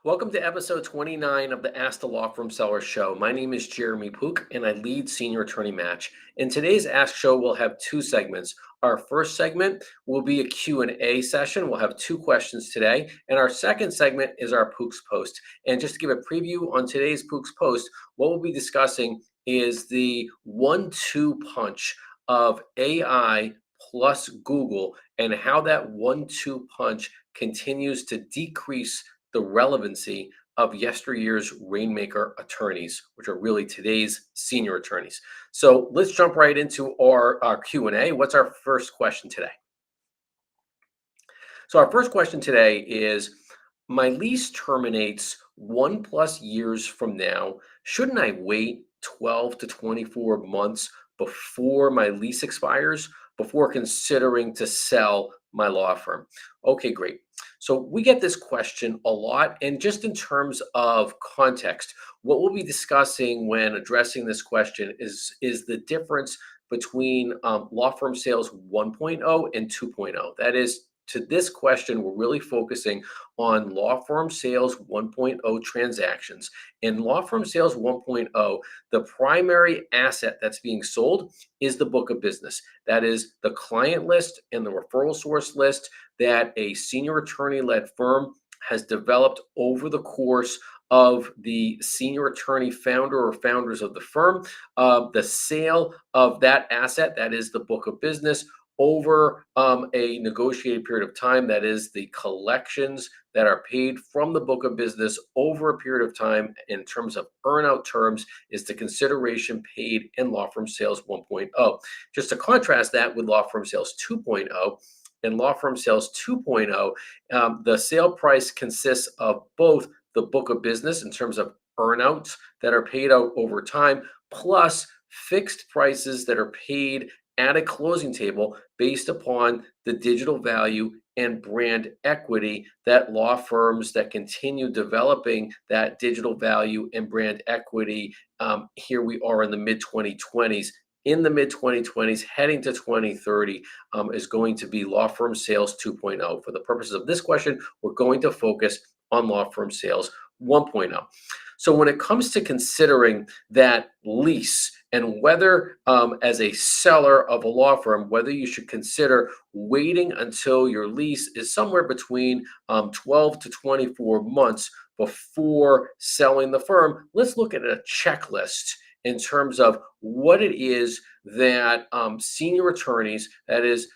Welcome to episode 29 of the Ask the Law Firm Seller Show. My name is Jeremy Poock and I lead Senior Attorney Match. In today's Ask Show, we'll have two segments. Our first segment will be a Q&A session. We'll have two questions today. And our second segment is our Poock's Post. And just to give a preview on today's Poock's Post, what we'll be discussing is the 1-2 punch of AI plus Google and how that 1-2 punch continues to decrease the relevancy of yesteryear's Rainmaker attorneys, which are really today's senior attorneys. So let's jump right into our Q&A. What's our first question today? So our first question today is, my lease terminates 1+ years from now. Shouldn't I wait 12 to 24 months before my lease expires before considering to sell my law firm? Okay, great. So we get this question a lot, and just in terms of context, what we'll be discussing when addressing this question is the difference between law firm sales 1.0 and 2.0. That is, to this question, we're really focusing on law firm sales 1.0 transactions. In law firm sales 1.0, the primary asset that's being sold is the book of business. That is the client list and the referral source list that a senior attorney-led firm has developed over the course of the senior attorney founder or founders of the firm. The sale of that asset, that is the book of business, over a negotiated period of time, that is the collections that are paid from the book of business over a period of time in terms of earnout terms, is the consideration paid in law firm sales 1.0. Just to contrast that with law firm sales 2.0, in law firm sales 2.0, the sale price consists of both the book of business in terms of earnouts that are paid out over time, plus fixed prices that are paid at a closing table based upon the digital value and brand equity that law firms that continue developing that digital value and brand equity, here we are in the mid-2020s, in the mid-2020s, heading to 2030, is going to be law firm sales 2.0. For the purposes of this question, we're going to focus on law firm sales 1.0. So when it comes to considering that lease and whether, as a seller of a law firm, whether you should consider waiting until your lease is somewhere between 12 to 24 months before selling the firm, let's look at a checklist in terms of what it is that senior attorneys, that is,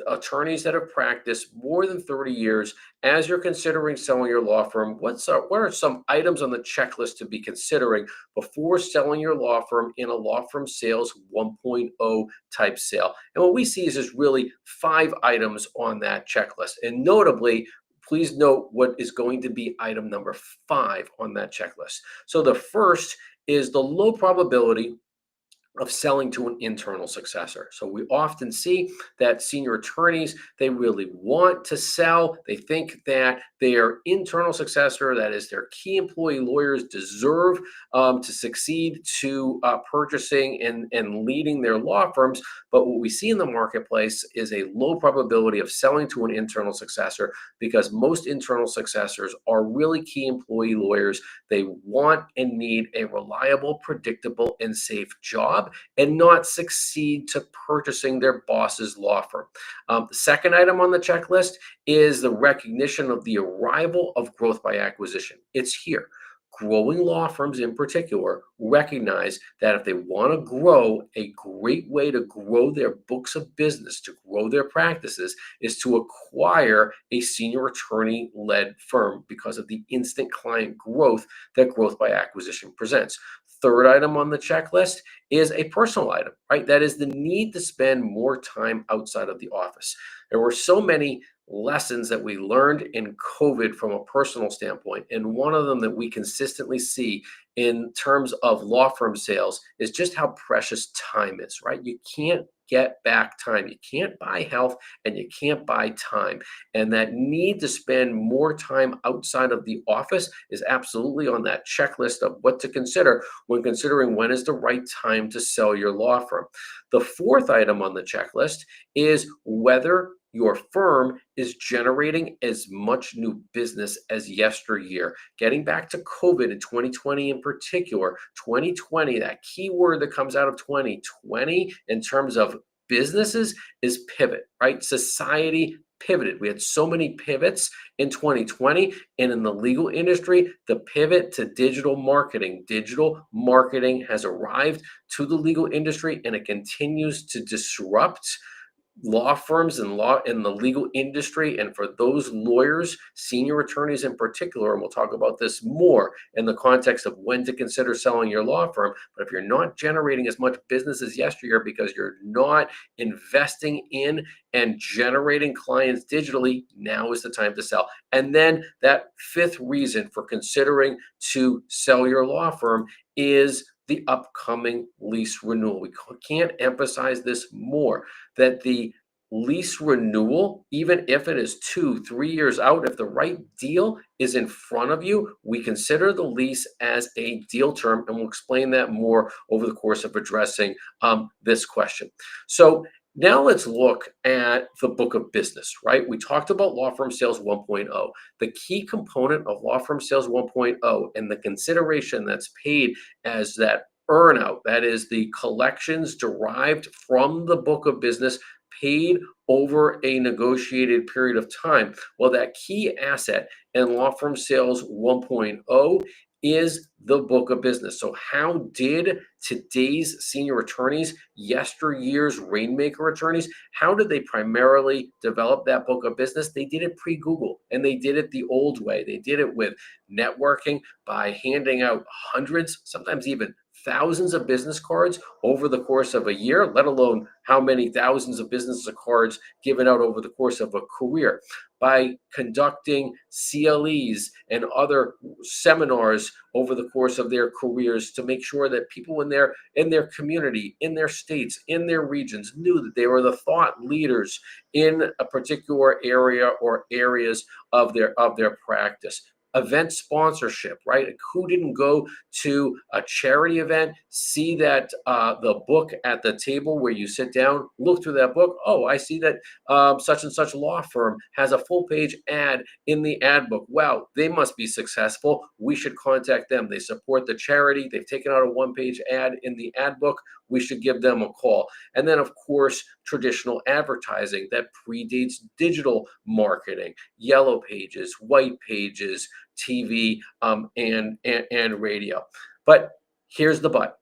attorneys that have practiced more than 30 years, as you're considering selling your law firm, what are some items on the checklist to be considering before selling your law firm in a law firm sales 1.0 type sale? And what we see is really 5 items on that checklist. And notably, please note what is going to be item number 5 on that checklist. So the first is the low probability of selling to an internal successor. So we often see that senior attorneys, they really want to sell. They think that their internal successor, that is their key employee lawyers, deserve to succeed to purchasing and leading their law firms. But what we see in the marketplace is a low probability of selling to an internal successor because most internal successors are really key employee lawyers. They want and need a reliable, predictable, and safe job, and not succeed to purchasing their boss's law firm. The second item on the checklist is the recognition of the arrival of growth by acquisition. It's here. Growing law firms in particular recognize that if they want to grow, a great way to grow their books of business, to grow their practices, is to acquire a senior attorney-led firm because of the instant client growth that growth by acquisition presents. Third item on the checklist is a personal item, right? That is the need to spend more time outside of the office. There were so many lessons that we learned in COVID from a personal standpoint. And one of them that we consistently see in terms of law firm sales is just how precious time is, right? You can't get back time. You can't buy health and you can't buy time. And that need to spend more time outside of the office is absolutely on that checklist of what to consider when considering when is the right time to sell your law firm. The fourth item on the checklist is whether your firm is generating as much new business as Yester-Year. Getting back to COVID in 2020 in particular, 2020, that key word that comes out of 2020 in terms of businesses is pivot, right? Society pivoted. We had so many pivots in 2020, and in the legal industry, the pivot to digital marketing. Digital marketing has arrived to the legal industry, and it continues to disrupt law firms and law in the legal industry. And for those lawyers, senior attorneys in particular, and we'll talk about this more in the context of when to consider selling your law firm. But if you're not generating as much business as Yester-Year because you're not investing in and generating clients digitally, now is the time to sell. And then that fifth reason for considering to sell your law firm is the upcoming lease renewal. We can't emphasize this more, that the lease renewal, even if it is 2-3 years out, if the right deal is in front of you, we consider the lease as a deal term, and we'll explain that more over the course of addressing this question. So now let's look at the book of business, right? We talked about Law Firm Sales 1.0. The key component of Law Firm Sales 1.0 and the consideration that's paid as that earnout, that is the collections derived from the book of business paid over a negotiated period of time. Well, that key asset in Law Firm Sales 1.0 is the book of business. So how did today's senior attorneys, Yester-Year's Rainmaker attorneys, how did they primarily develop that book of business? They did it pre-Google, and they did it the old way. They did it with networking by handing out hundreds, sometimes even thousands of business cards over the course of a year, let alone how many thousands of business cards given out over the course of a career, by conducting CLEs and other seminars over the course of their careers to make sure that people in their community, in their states, in their regions knew that they were the thought leaders in a particular area or areas of their practice. Event sponsorship, right? Who didn't go to a charity event, see that the book at the table where you sit down, look through that book? Oh, I see that such and such law firm has a full page ad in the ad book. Wow, they must be successful. We should contact them. They support the charity. They've taken out a one-page ad in the ad book. We should give them a call. And then, of course, traditional advertising that predates digital marketing, yellow pages, white pages, TV, and radio. But here's the but,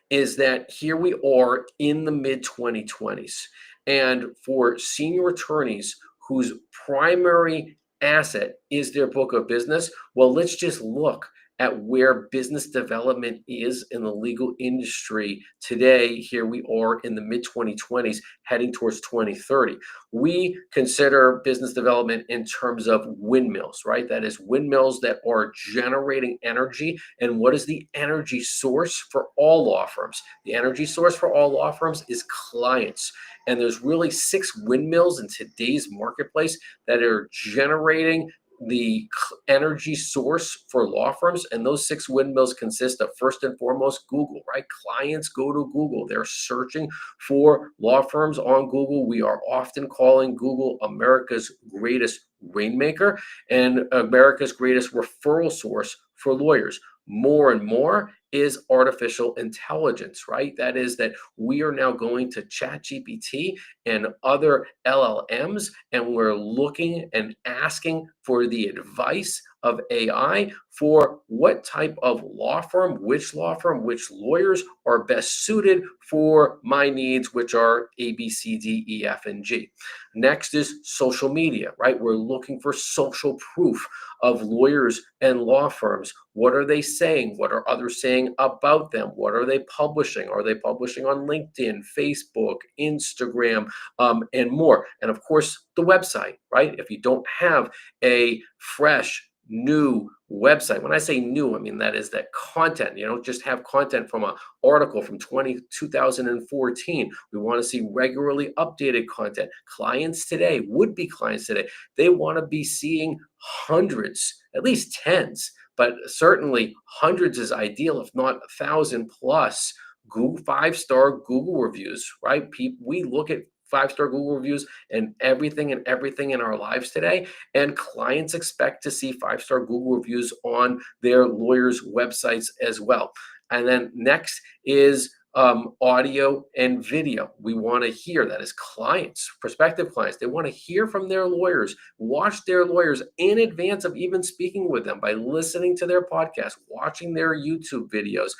is that here we are in the mid-2020s. And for senior attorneys whose primary asset is their book of business, well, let's just look at where business development is in the legal industry today. Here we are in the mid-2020s, heading towards 2030. We consider business development in terms of windmills, right? That is windmills that are generating energy. And what is the energy source for all law firms? The energy source for all law firms is clients. And there's really 6 windmills in today's marketplace that are generating the energy source for law firms. And those 6 windmills consist of, first and foremost, Google, right? Clients go to Google. They're searching for law firms on Google. We are often calling Google America's greatest rainmaker and America's greatest referral source for lawyers. More and more is artificial intelligence, right? That is that we are now going to ChatGPT and other LLMs, and we're looking and asking for the advice of AI for what type of law firm, which lawyers are best suited for my needs, which are A, B, C, D, E, F, and G. Next is social media, right? We're looking for social proof of lawyers and law firms. What are they saying? What are others saying about them? What are they publishing? Are they publishing on LinkedIn, Facebook, Instagram, and more? And of course, the website, right? If you don't have a fresh, new website, when I say new, I mean that is that content. You don't just have content from an article from 2014. We want to see regularly updated content. Clients today, would-be clients today, they want to be seeing hundreds, at least tens, but certainly hundreds is ideal, if not 1,000 plus Google 5-star Google reviews, right? We look at 5-star Google reviews in everything in our lives today. And clients expect to see 5-star Google reviews on their lawyers' websites as well. And then next is audio and video. We want to hear that as clients, prospective clients. They want to hear from their lawyers, watch their lawyers in advance of even speaking with them by listening to their podcast, watching their YouTube videos,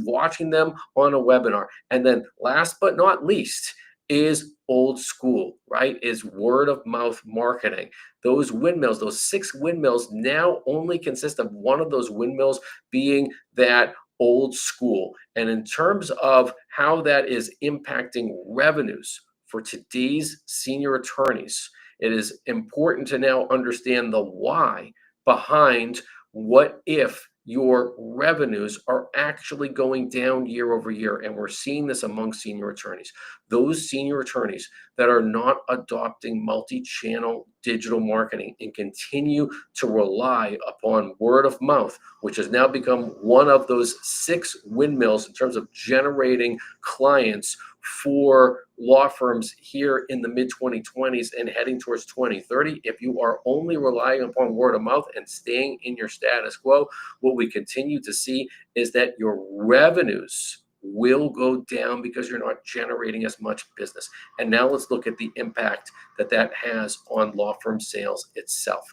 watching them on a webinar. And then last but not least is old school, right? Is word of mouth marketing. Those windmills, those 6 windmills now only consist of one of those windmills being that old school. And in terms of how that is impacting revenues for today's senior attorneys, it is important to now understand the why behind what if your revenues are actually going down year over year. And we're seeing this among senior attorneys. Those senior attorneys that are not adopting multi-channel digital marketing and continue to rely upon word of mouth, which has now become one of those 6 windmills in terms of generating clients for law firms here in the mid 2020s and heading towards 2030. If you are only relying upon word of mouth and staying in your status quo, what we continue to see is that your revenues will go down because you're not generating as much business. And now let's look at the impact that that has on law firm sales itself.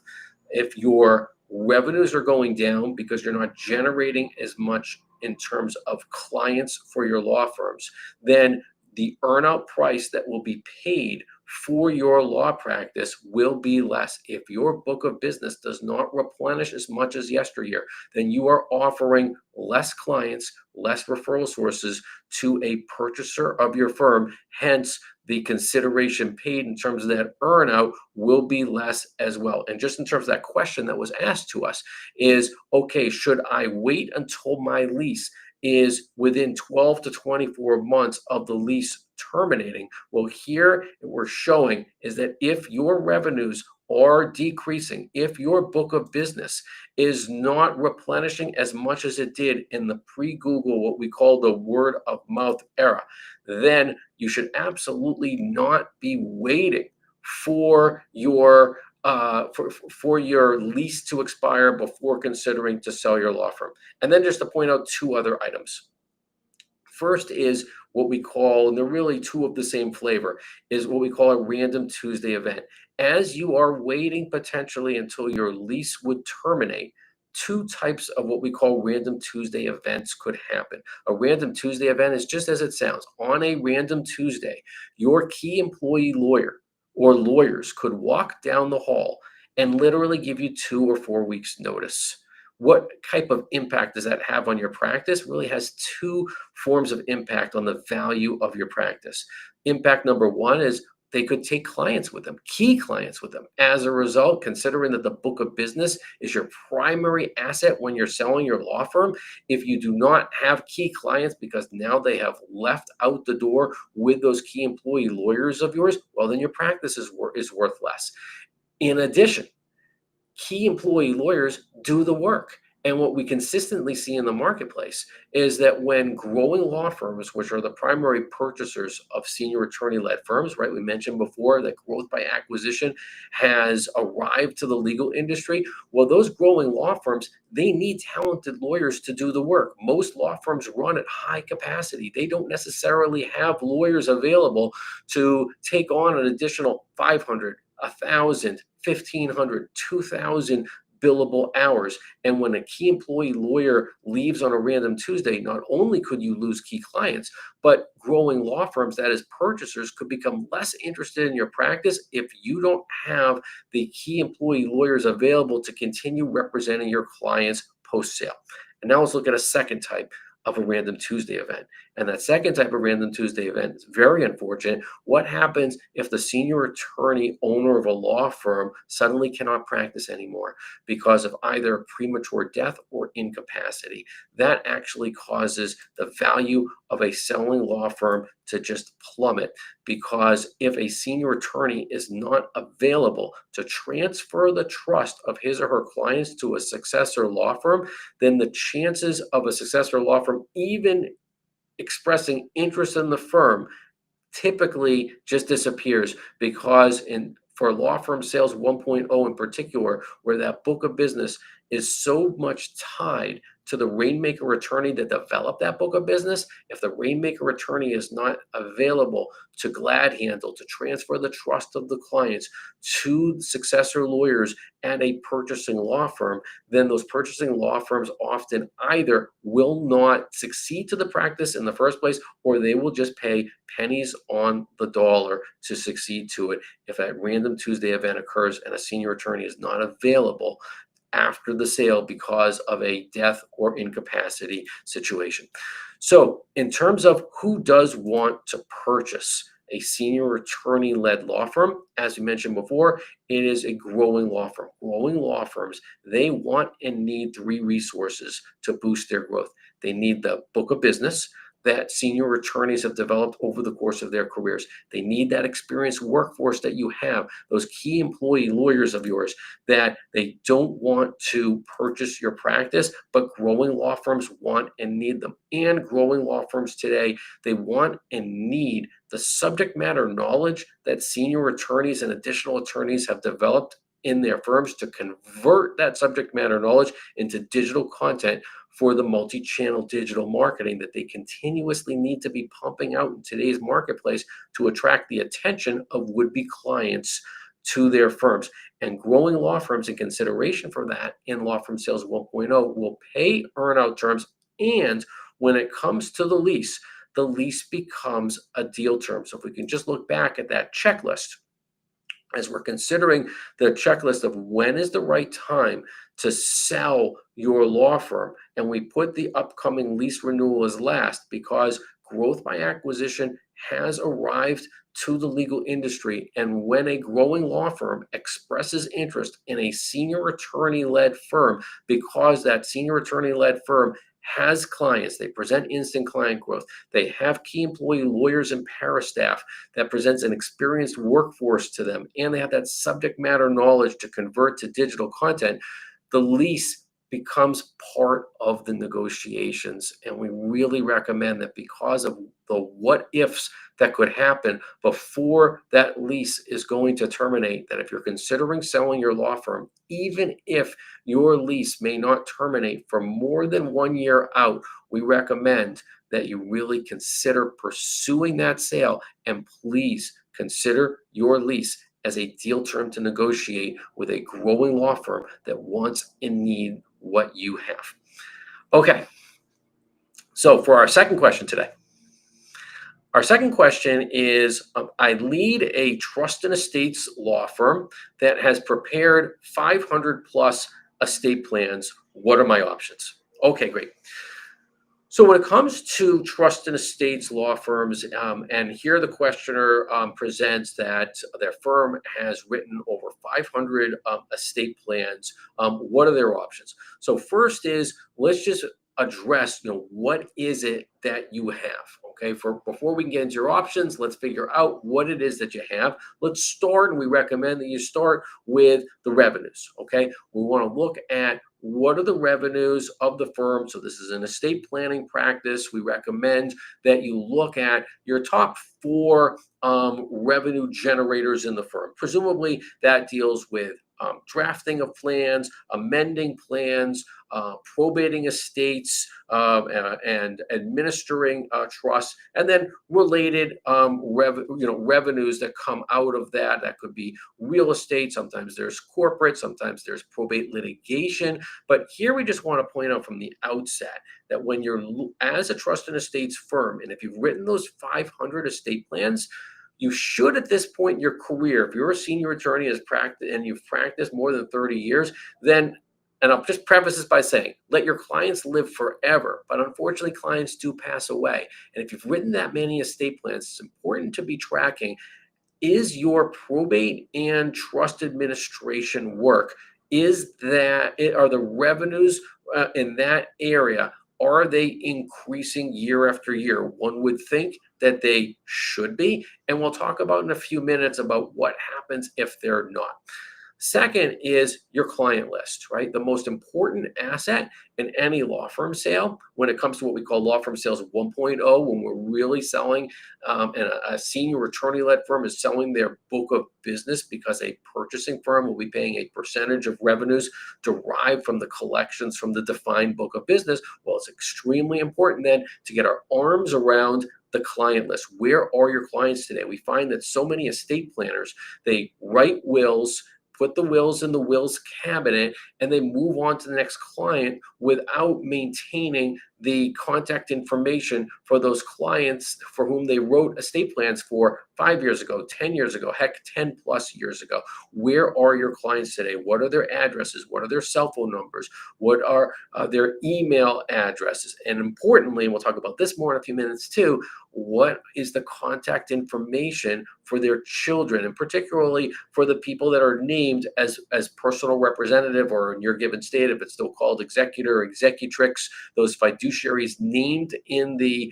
If your revenues are going down because you're not generating as much in terms of clients for your law firms, then the earnout price that will be paid for your law practice will be less. If your book of business does not replenish as much as Yester-Year, then you are offering less clients, less referral sources to a purchaser of your firm. Hence, the consideration paid in terms of that earnout will be less as well. And just in terms of that question that was asked to us is, okay, should I wait until my lease is within 12 to 24 months of the lease terminating? Well, here we're showing is that if your revenues are decreasing, if your book of business is not replenishing as much as it did in the pre-Google, what we call the word of mouth era, then you should absolutely not be waiting for your for your lease to expire before considering to sell your law firm. And then just to point out 2 other items. First is what we call, and they're really 2 of the same flavor, is what we call a random Tuesday event. As you are waiting potentially until your lease would terminate, 2 types of what we call random Tuesday events could happen. A random Tuesday event is just as it sounds. On a random Tuesday, your key employee lawyer or lawyers could walk down the hall and literally give you 2 or 4 weeks notice. What type of impact does that have on your practice? It really has 2 forms of impact on the value of your practice. Impact number 1 is they could take clients with them, key clients with them. As a result, considering that the book of business is your primary asset when you're selling your law firm, if you do not have key clients because now they have left out the door with those key employee lawyers of yours, well, then your practice is worth less. In addition, key employee lawyers do the work. And what we consistently see in the marketplace is that when growing law firms, which are the primary purchasers of senior attorney-led firms, right? We mentioned before that growth by acquisition has arrived to the legal industry. Well, those growing law firms, they need talented lawyers to do the work. Most law firms run at high capacity. They don't necessarily have lawyers available to take on an additional 500, 1,000, 1,500, 2,000 billable hours. And when a key employee lawyer leaves on a random Tuesday, not only could you lose key clients, but growing law firms, that is purchasers, could become less interested in your practice if you don't have the key employee lawyers available to continue representing your clients post-sale. And now let's look at a second type of a random Tuesday event. And that second type of random Tuesday event is very unfortunate. What happens if the senior attorney owner of a law firm suddenly cannot practice anymore because of either premature death or incapacity? That actually causes the value of a selling law firm to just plummet, because if a senior attorney is not available to transfer the trust of his or her clients to a successor law firm, then the chances of a successor law firm even expressing interest in the firm typically just disappears because for law firm sales 1.0 in particular, where that book of business is so much tied to the Rainmaker attorney that developed that book of business. If the Rainmaker attorney is not available to glad handle, to transfer the trust of the clients to successor lawyers at a purchasing law firm, then those purchasing law firms often either will not succeed to the practice in the first place, or they will just pay pennies on the dollar to succeed to it if a random Tuesday event occurs and a senior attorney is not available after the sale because of a death or incapacity situation. So in terms of who does want to purchase a senior attorney-led law firm, as we mentioned before, it is a growing law firm. Growing law firms, they want and need three resources to boost their growth. They need the book of business that senior attorneys have developed over the course of their careers. They need that experienced workforce that you have, those key employee lawyers of yours that they don't want to purchase your practice, but growing law firms want and need them. And growing law firms today, they want and need the subject matter knowledge that senior attorneys and additional attorneys have developed in their firms to convert that subject matter knowledge into digital content for the multi-channel digital marketing that they continuously need to be pumping out in today's marketplace to attract the attention of would-be clients to their firms. And growing law firms, in consideration for that in Law Firm Sales 1.0, will pay earnout terms. And when it comes to the lease becomes a deal term. So if we can just look back at that checklist, as we're considering the checklist of when is the right time to sell your law firm, and we put the upcoming lease renewal as last because growth by acquisition has arrived to the legal industry. And when a growing law firm expresses interest in a senior attorney-led firm, because that senior attorney-led firm has clients, they present instant client growth, they have key employee lawyers and para staff that presents an experienced workforce to them, and they have that subject matter knowledge to convert to digital content, the lease becomes part of the negotiations. And we really recommend that because of the what ifs that could happen before that lease is going to terminate, that if you're considering selling your law firm, even if your lease may not terminate for more than 1 year out, we recommend that you really consider pursuing that sale, and please consider your lease as a deal term to negotiate with a growing law firm that wants and needs what you have. Okay, so for our second question today, our second question is, I lead a trust and estates law firm that has prepared 500 plus estate plans. What are my options? Okay, great. So when it comes to trust and estates law firms, and here the questioner presents that their firm has written over 500 estate plans, what are their options? So first is, let's just address, what is it that you have? Okay, before we can get into your options, let's figure out what it is that you have. Let's start, and we recommend that you start with the revenues. Okay, we want to look at what are the revenues of the firm. So this is an estate planning practice. We recommend that you look at your top 4 revenue generators in the firm. Presumably that deals with drafting of plans, amending plans, probating estates, and administering trusts, and then related revenues that come out of that. That could be real estate. Sometimes there's corporate. Sometimes there's probate litigation. But here we just want to point out from the outset that when you're as a trust and estates firm, and if you've written those 500 estate plans, you should, at this point in your career, if you're a senior attorney and you've practiced more than 30 years, then, and I'll just preface this by saying, let your clients live forever. But unfortunately, clients do pass away. And if you've written that many estate plans, it's important to be tracking, is your probate and trust administration work, are the revenues in that area, are they increasing year after year? One would think that they should be, and we'll talk about in a few minutes about what happens if they're not. Second is your client list, right? The most important asset in any law firm sale when it comes to what we call law firm sales 1.0, when we're really selling and a senior attorney-led firm is selling their book of business because a purchasing firm will be paying a percentage of revenues derived from the collections from the defined book of business. Well, it's extremely important then to get our arms around the client list. Where are your clients today? We find that so many estate planners, they write wills, put the wills in the wills cabinet, and they move on to the next client without maintaining the contact information for those clients for whom they wrote estate plans for 5 years ago, 10 years ago, heck, 10 plus years ago. Where are your clients today? What are their addresses? What are their cell phone numbers? What are their email addresses? And importantly, and we'll talk about this more in a few minutes too, what is the contact information for their children, and particularly for the people that are named as personal representative, or in your given state, if it's still called executor or executrix, those fiduciaries named in the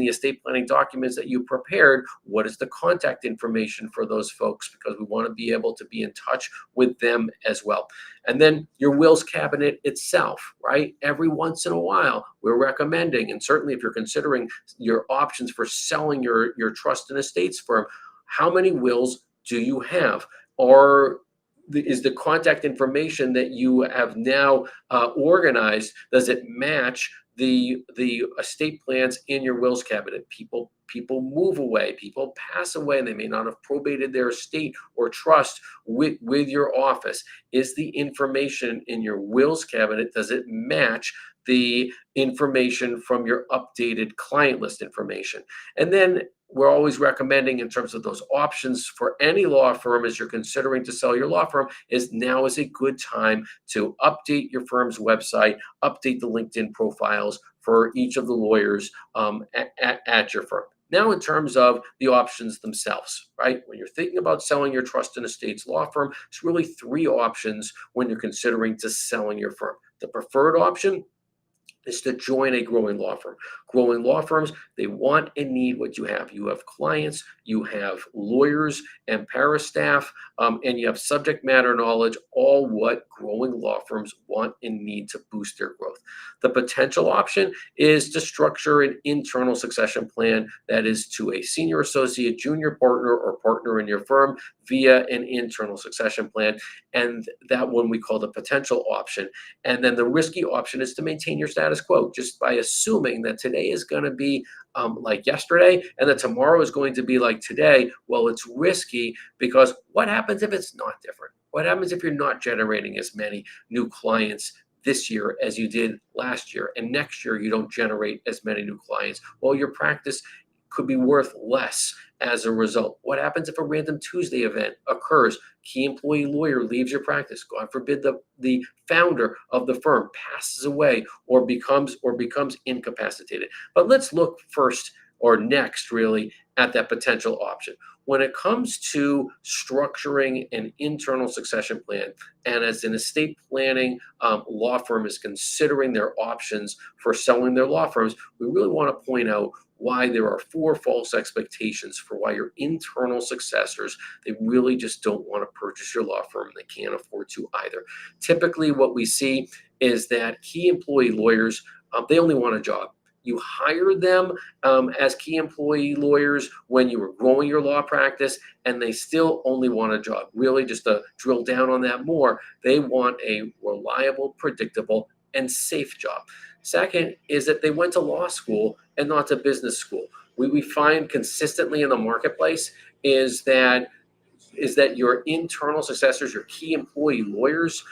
estate planning documents that you prepared. What is the contact information for those folks? Because we want to be able to be in touch with them as well. And then your wills cabinet itself, right? Every once in a while, we're recommending, and certainly if you're considering your options for selling your trust and estates firm, how many wills do you have? Is the contact information that you have now organized, does it match the estate plans in your wills cabinet? People move away, people pass away, and they may not have probated their estate or trust with your office. Is the information in your wills cabinet, does it match the information from your updated client list information? And then we're always recommending, in terms of those options for any law firm as you're considering to sell your law firm, is now is a good time to update your firm's website, update the LinkedIn profiles for each of the lawyers at your firm. Now, in terms of the options themselves, right? When you're thinking about selling your trust and estates law firm, it's really three options when you're considering to selling your firm. The preferred option is to join a growing law firm. Growing law firms, they want and need what you have. You have clients, you have lawyers and para staff, and you have subject matter knowledge, all what growing law firms want and need to boost their growth. The potential option is to structure an internal succession plan that is to a senior associate, junior partner, or partner in your firm via an internal succession plan. And that one we call the potential option. And then the risky option is to maintain your status quo, just by assuming that today is going to be like yesterday and that tomorrow is going to be like today. Well, it's risky, because what happens if it's not different? What happens if you're not generating as many new clients this year as you did last year, and next year you don't generate as many new clients? Well, your practice could be worth less as a result. What happens if a random Tuesday event occurs? Key employee lawyer leaves your practice. God forbid the founder of the firm passes away or becomes incapacitated. But let's look first, or next really, at that potential option. When it comes to structuring an internal succession plan, and as an estate planning law firm is considering their options for selling their law firms, we really want to point out why there are four false expectations for why your internal successors, they really just don't want to purchase your law firm. They can't afford to either. Typically, what we see is that key employee lawyers, they only want a job. You hired them as key employee lawyers when you were growing your law practice, and they still only want a job. Really, just to drill down on that more, they want a reliable, predictable, and safe job. Second is that they went to law school and not to business school. We find consistently in the marketplace is that your internal successors, your key employee lawyers,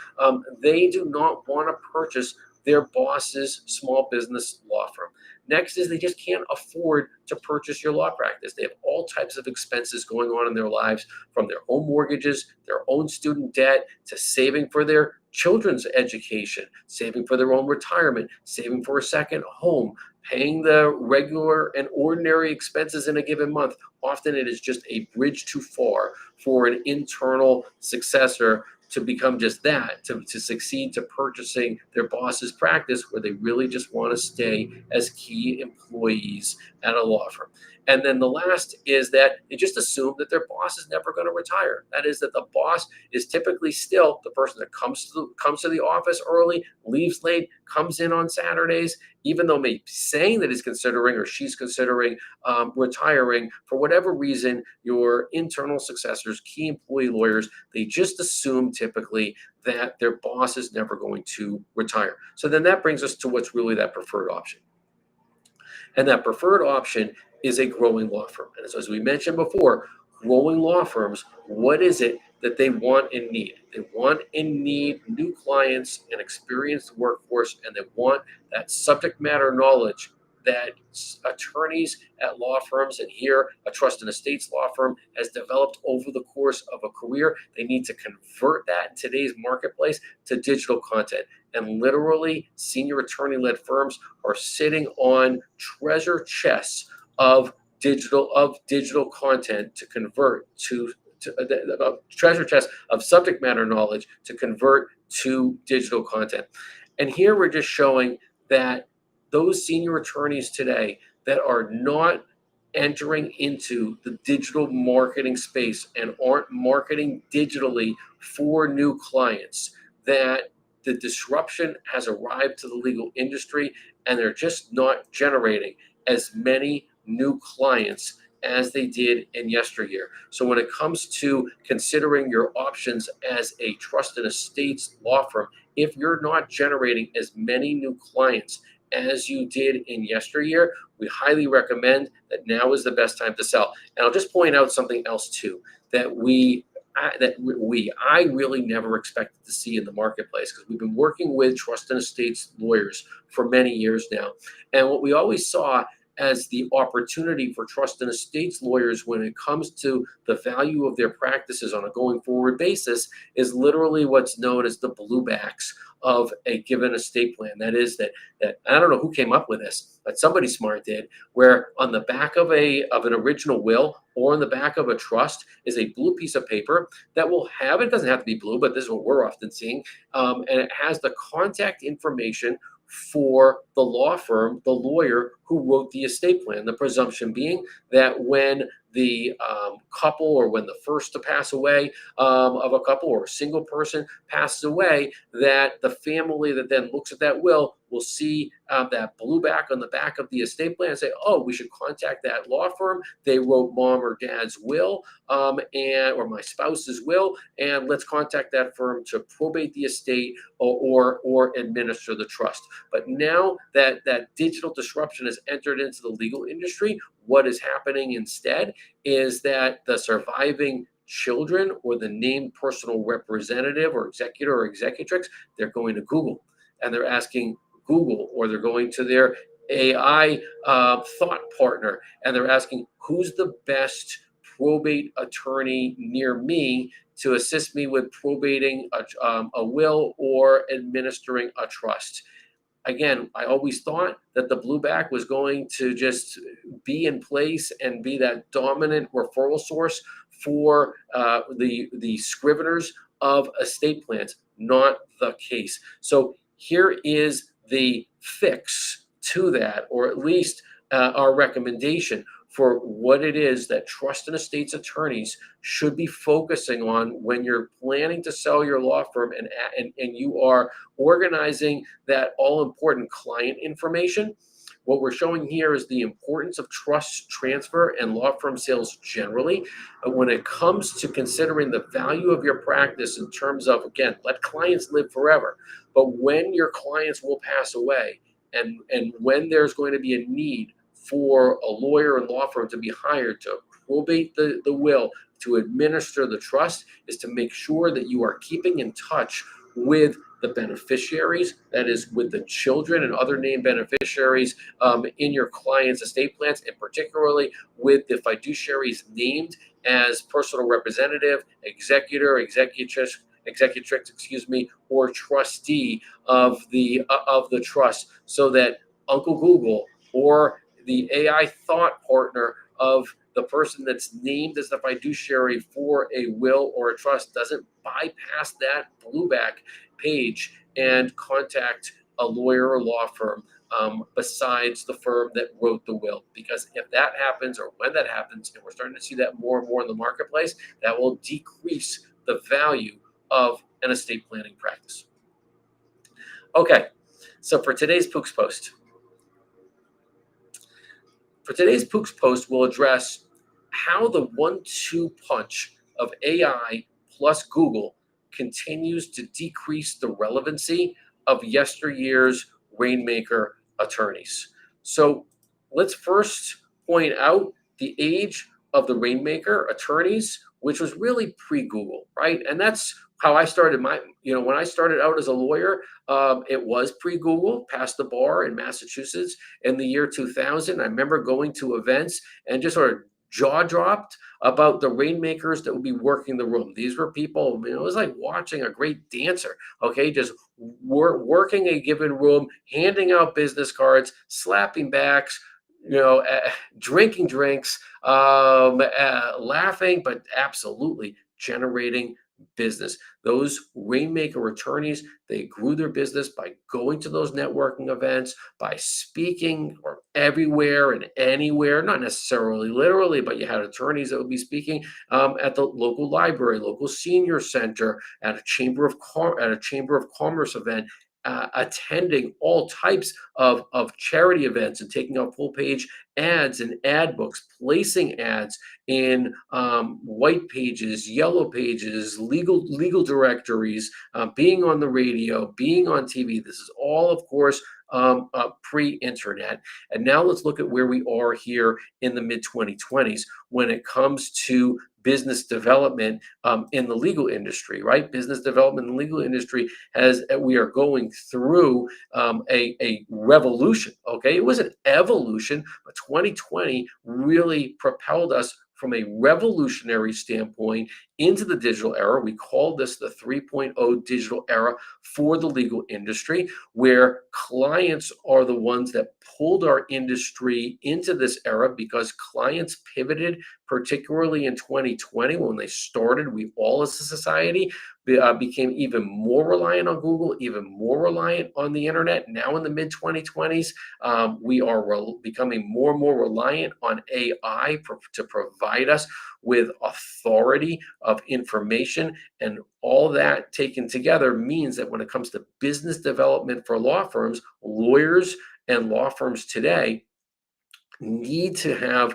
they do not want to purchase their boss's small business law firm. Next is they just can't afford to purchase your law practice. They have all types of expenses going on in their lives, from their own mortgages, their own student debt, to saving for their children's education, saving for their own retirement, saving for a second home, paying the regular and ordinary expenses in a given month. Often it is just a bridge too far for an internal successor to become just that, to succeed to purchasing their boss's practice, where they really just want to stay as key employees at a law firm. And then the last is that they just assume that their boss is never going to retire. That is, that the boss is typically still the person that comes to the office early, leaves late, comes in on Saturdays, even though maybe saying that he's considering or she's considering retiring. For whatever reason, your internal successors, key employee lawyers, they just assume typically that their boss is never going to retire. So then that brings us to what's really that preferred option. And that preferred option is a growing law firm. And so, as we mentioned before, growing law firms, what is it that they want and need? They want and need new clients and experienced workforce, and they want that subject matter knowledge that attorneys at law firms, and here a trust and estates law firm, has developed over the course of a career. They need to convert that in today's marketplace to digital content. And literally, senior attorney-led firms are sitting on treasure chests of digital content to convert to treasure chests of subject matter knowledge to convert to digital content. And here we're just showing that those senior attorneys today that are not entering into the digital marketing space and aren't marketing digitally for new clients, that the disruption has arrived to the legal industry and they're just not generating as many new clients as they did in yesteryear. So when it comes to considering your options as a trust and estates law firm, if you're not generating as many new clients as you did in yesteryear, we highly recommend that now is the best time to sell. And I'll just point out something else too, that I really never expected to see in the marketplace, because we've been working with trust and estates lawyers for many years now. And what we always saw as the opportunity for trust and estates lawyers when it comes to the value of their practices on a going forward basis is literally what's known as the bluebacks of a given estate plan. That is that I don't know who came up with this, but somebody smart did, where on the back of an original will or on the back of a trust is a blue piece of paper that will have, it doesn't have to be blue, but this is what we're often seeing, and it has the contact information for the law firm, the lawyer who wrote the estate plan. The presumption being that when the couple, or when the first to pass away of a couple, or a single person passes away, that the family that then looks at that will see that blue back on the back of the estate plan and say, oh, we should contact that law firm. They wrote mom or dad's will, or my spouse's will, and let's contact that firm to probate the estate or administer the trust. But now that digital disruption has entered into the legal industry, what is happening instead is that the surviving children or the named personal representative or executor or executrix, they're going to Google and they're asking Google, or they're going to their AI thought partner and they're asking, who's the best probate attorney near me to assist me with probating a will or administering a trust? Again, I always thought that the blueback was going to just be in place and be that dominant referral source for the scriveners of estate plans. Not the case. So here is the fix to that, or at least our recommendation for what it is that trust and estates attorneys should be focusing on when you're planning to sell your law firm and you are organizing that all-important client information. What we're showing here is the importance of trust transfer and law firm sales generally. But when it comes to considering the value of your practice in terms of, again, let clients live forever, but when your clients will pass away and when there's going to be a need for a lawyer and law firm to be hired to probate the will, to administer the trust, is to make sure that you are keeping in touch with the beneficiaries, that is with the children and other named beneficiaries in your client's estate plans, and particularly with the fiduciaries named as personal representative, executor, executrix, or trustee of the trust, so that Uncle Google or the AI thought partner of the person that's named as the fiduciary for a will or a trust doesn't bypass that blueback page and contact a lawyer or law firm besides the firm that wrote the will. Because if that happens, or when that happens, and we're starting to see that more and more in the marketplace, that will decrease the value of an estate planning practice. Okay, so for today's Poock's Post, we'll address how the 1-2 punch of AI plus Google continues to decrease the relevancy of yesteryear's Rainmaker attorneys. So let's first point out the age of the Rainmaker attorneys, which was really pre-Google, right? And that's how I started when I started out as a lawyer, it was pre-Google, passed the bar in Massachusetts in the year 2000. I remember going to events and just sort of jaw dropped about the rainmakers that would be working the room. These were people, it was like watching a great dancer, okay, just working a given room, handing out business cards, slapping backs, drinking drinks, laughing, but absolutely generating business. Those Rainmaker attorneys, they grew their business by going to those networking events, by speaking or everywhere and anywhere, not necessarily literally, but you had attorneys that would be speaking at the local library, local senior center, at a chamber of commerce event, attending all types of charity events and taking out full page ads and ad books, placing ads in white pages, yellow pages, legal directories, being on the radio, being on TV. This is all, of course, pre-internet. And now let's look at where we are here in the mid-2020s when it comes to business development in the legal industry, right? Business development in the legal industry we are going through a revolution, okay? It was an evolution, but 2020 really propelled us from a revolutionary standpoint into the digital era. We call this the 3.0 digital era for the legal industry, where clients are the ones that pulled our industry into this era because clients pivoted, particularly in 2020 when they started. We all as a society became even more reliant on Google, even more reliant on the internet. Now in the mid-2020s, we are becoming more and more reliant on AI to provide us with authority of information. And all that taken together means that when it comes to business development for law firms, lawyers and law firms today need to have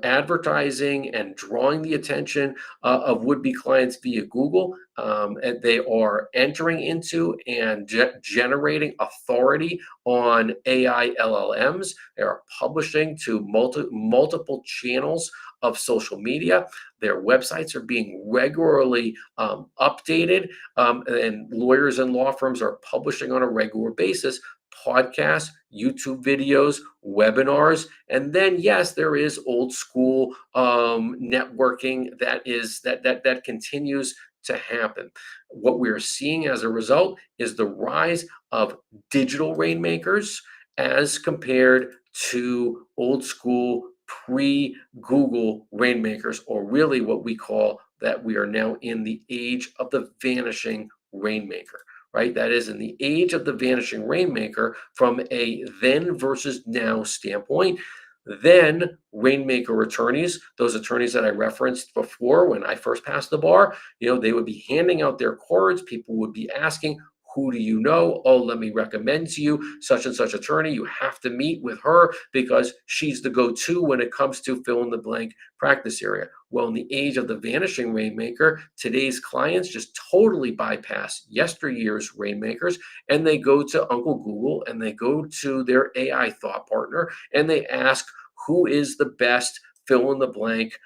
advertising and drawing the attention of would-be clients via Google. And they are entering into and generating authority on AI LLMs. They are publishing to multiple channels of social media. Their websites are being regularly updated, and lawyers and law firms are publishing on a regular basis podcasts, YouTube videos, webinars, and then yes, there is old school networking that continues to happen. What we're seeing as a result is the rise of digital rainmakers as compared to old school pre-Google rainmakers, or really what we call that we are now in the age of the vanishing rainmaker. Right? That is in the age of the vanishing rainmaker from a then versus now standpoint. Then Rainmaker attorneys, those attorneys that I referenced before when I first passed the bar, they would be handing out their cards. People would be asking, who do you know? Oh, let me recommend to you such and such attorney. You have to meet with her because she's the go-to when it comes to fill in the blank practice area. Well, in the age of the vanishing rainmaker, today's clients just totally bypass yesteryear's rainmakers, and they go to Uncle Google and they go to their AI thought partner and they ask, who is the best fill in the blank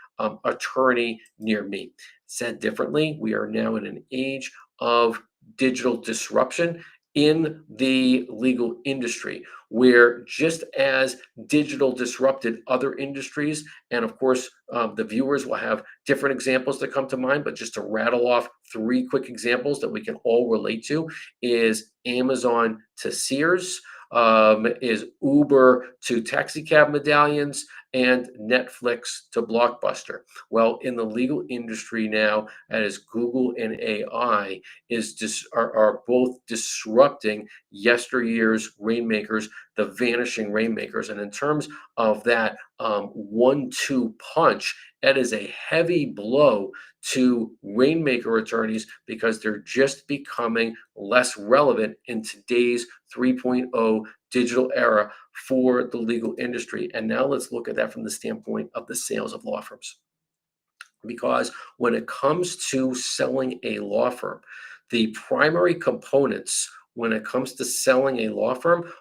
attorney near me? Said differently, we are now in an age of digital disruption in the legal industry, where just as digital disrupted other industries, and of course, the viewers will have different examples that come to mind, but just to rattle off 3 quick examples that we can all relate to is Amazon to Sears, is Uber to taxi cab medallions, and Netflix to Blockbuster. Well, in the legal industry now, as Google and AI are both disrupting yesteryear's rainmakers, the vanishing rainmakers. And in terms of that 1-2 punch, that is a heavy blow to rainmaker attorneys because they're just becoming less relevant in today's 3.0 digital era for the legal industry. And now let's look at that from the standpoint of the sales of law firms. Because when it comes to selling a law firm, the primary components when it comes to selling a law firm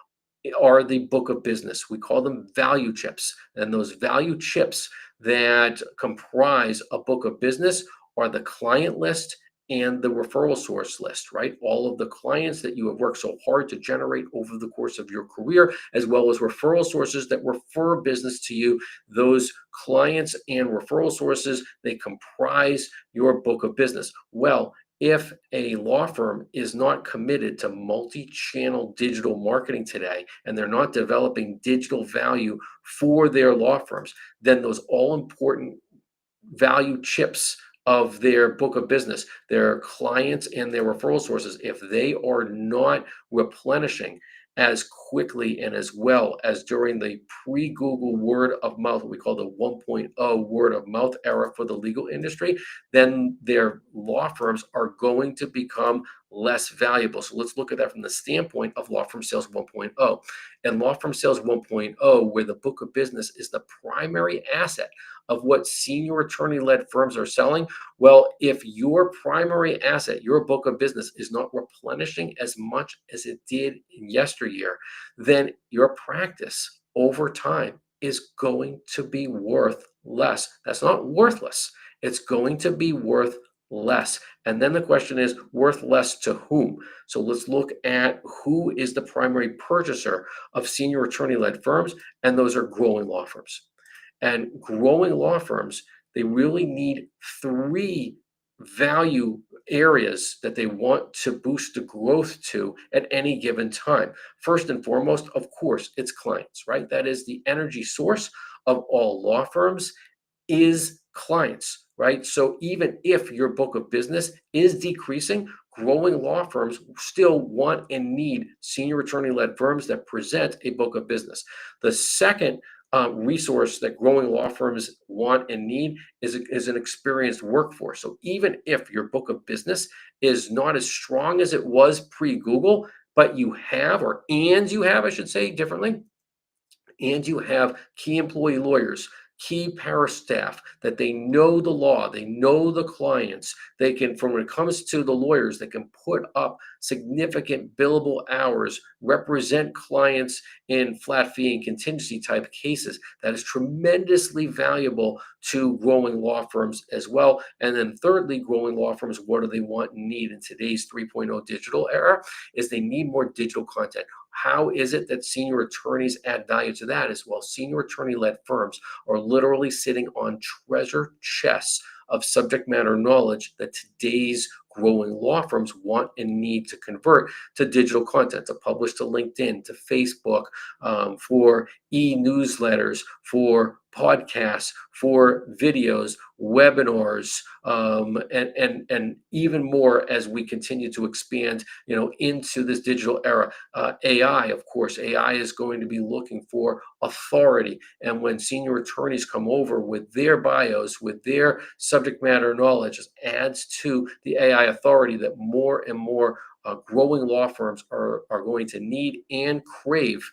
are the book of business. We call them value chips. And those value chips that comprise a book of business are the client list and the referral source list, right? All of the clients that you have worked so hard to generate over the course of your career, as well as referral sources that refer business to you. Those clients and referral sources, they comprise your book of business. Well, if a law firm is not committed to multi-channel digital marketing today, and they're not developing digital value for their law firms, then those all important value chips of their book of business, their clients and their referral sources, if they are not replenishing as quickly and as well as during the pre-Google word of mouth, what we call the 1.0 word of mouth era for the legal industry, then their law firms are going to become less valuable. So let's look at that from the standpoint of law firm sales 1.0. And law firm sales 1.0, where the book of business is the primary asset of what senior attorney-led firms are selling. Well, if your primary asset, your book of business, is not replenishing as much as it did in yesteryear, then your practice over time is going to be worth less. That's not worthless. It's going to be worth less. And then the question is, worth less to whom? So let's look at who is the primary purchaser of senior attorney-led firms, and those are growing law firms. And growing law firms, they really need three value areas that they want to boost the growth to at any given time. First and foremost, of course, it's clients, right? That is the energy source of all law firms is clients, right? So even if your book of business is decreasing, growing law firms still want and need senior attorney-led firms that present a book of business. The second resource that growing law firms want and need is an experienced workforce. So even if your book of business is not as strong as it was pre-Google, but you have, I should say differently, and you have key employee lawyers, key para staff, that they know the law, they know the clients, they can, from when it comes to the lawyers, they can put up significant billable hours, represent clients in flat fee and contingency type cases. That is tremendously valuable to growing law firms as well. And then thirdly, growing law firms, what do they want and need in today's 3.0 digital era? Is they need more digital content. How is it that senior attorneys add value to that as well? Senior attorney-led firms are literally sitting on treasure chests of subject matter knowledge that today's growing law firms want and need to convert to digital content, to publish to LinkedIn, to Facebook, for e-newsletters, for podcasts, for videos, webinars, and even more as we continue to expand, into this digital era. AI, of course, AI is going to be looking for authority, and when senior attorneys come over with their bios, with their subject matter knowledge, it adds to the AI authority that more and more growing law firms are going to need and crave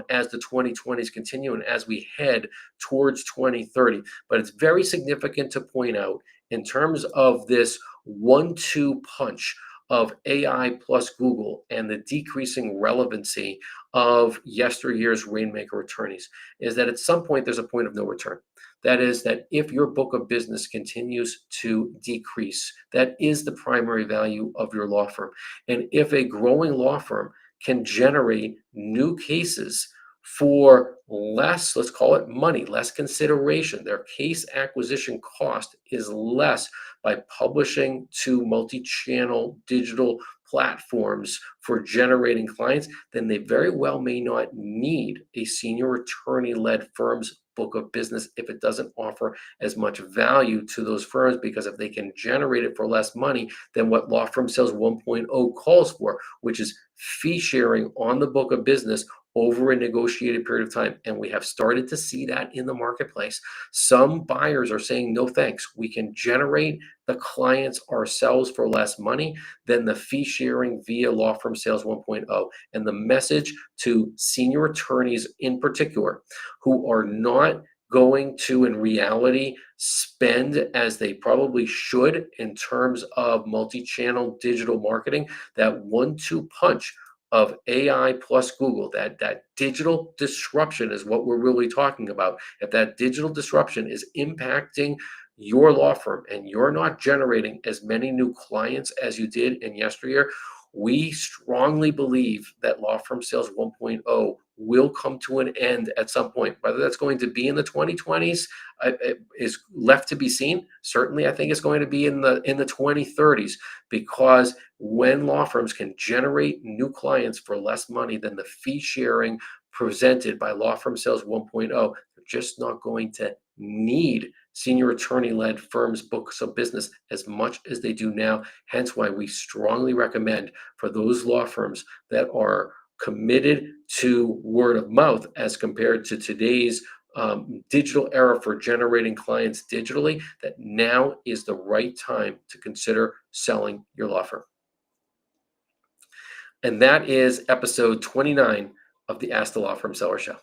as the 2020s continue and as we head towards 2030. But it's very significant to point out in terms of this 1-2 punch of AI plus Google and the decreasing relevancy of yesteryear's Rainmaker attorneys is that at some point there's a point of no return. That is that if your book of business continues to decrease, that is the primary value of your law firm. And if a growing law firm can generate new cases for less, let's call it money, less consideration, their case acquisition cost is less by publishing to multi-channel digital platforms for generating clients, then they very well may not need a senior attorney-led firm's book of business if it doesn't offer as much value to those firms, because if they can generate it for less money than what Law Firm Sales 1.0 calls for, which is fee sharing on the book of business over a negotiated period of time. And we have started to see that in the marketplace. Some buyers are saying, no thanks. We can generate the clients ourselves for less money than the fee sharing via Law Firm Sales 1.0. And the message to senior attorneys in particular who are not going to, in reality, spend as they probably should in terms of multi-channel digital marketing, that 1-2 punch of AI plus Google, that digital disruption is what we're really talking about. If that digital disruption is impacting your law firm and you're not generating as many new clients as you did in yesteryear, we strongly believe that Law Firm Sales 1.0 will come to an end at some point. Whether that's going to be in the 2020s is left to be seen. Certainly, I think it's going to be in the 2030s, because when law firms can generate new clients for less money than the fee sharing presented by Law Firm Sales 1.0, they're just not going to need senior attorney-led firms' books of business as much as they do now. Hence why we strongly recommend for those law firms that are committed to word of mouth as compared to today's digital era for generating clients digitally, that now is the right time to consider selling your law firm. And that is episode 29 of the Ask the Law Firm Seller Show.